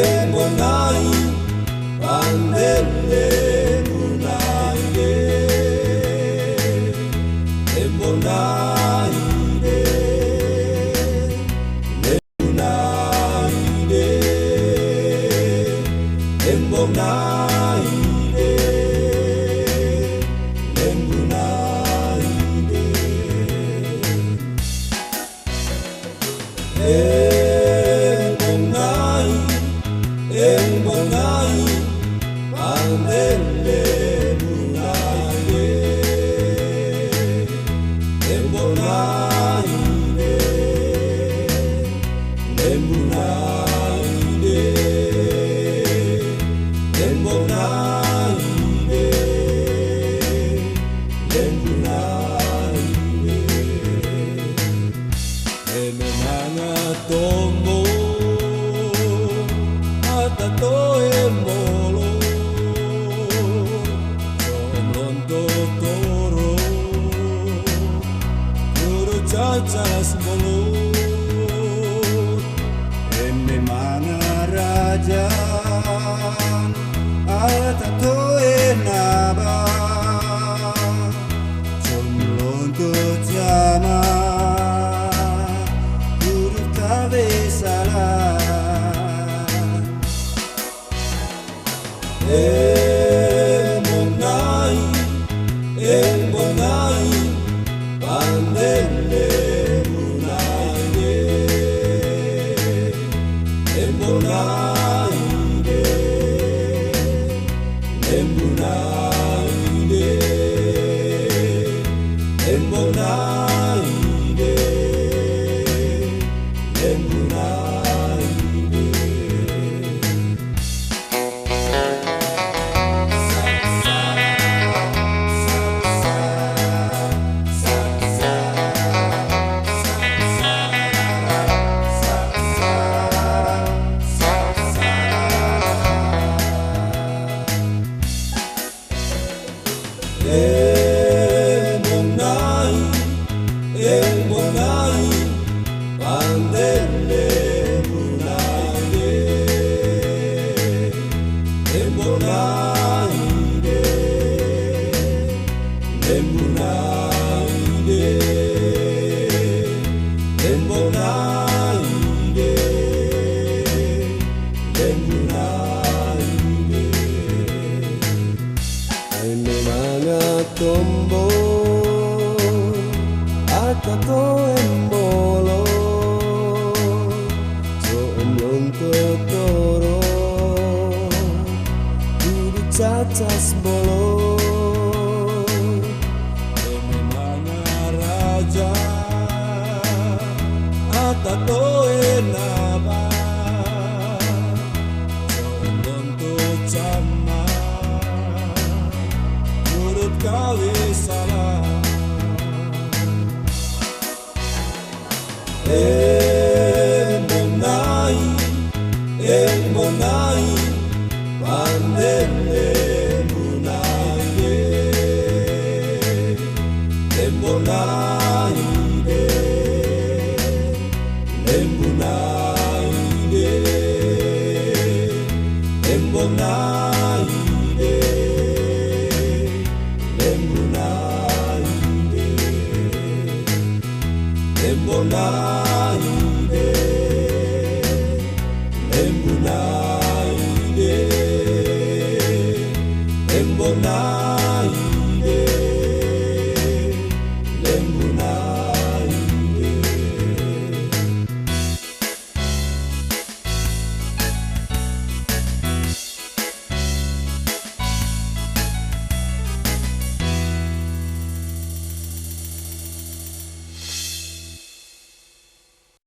Embonai pandele munaire, embonai de, embonai de, embonai de, embonai de. Embonai pandele munaire, embonai de, embonai de, embonai de, embonai de. Ememana tombo tato emolo, somronto toro, guru cacas bolo, ememana raja, tato enaba, somronto jama, guru kabesala. Embonai, embonai pandele munaire, embonai de, embonai de, embonai de, embonai de. Embonai, embonai pandele munaire, embonai de, embonai de, embonai de, embonai de. Ememana tombo atato embolo, somronto toro, guru cacas bolo, ememana raja, atato enaba, somronto jama, urut kawe salah. Embonai, embonai pandele munaire, embonai de, embonai de, embonai de, embonai de, embonai.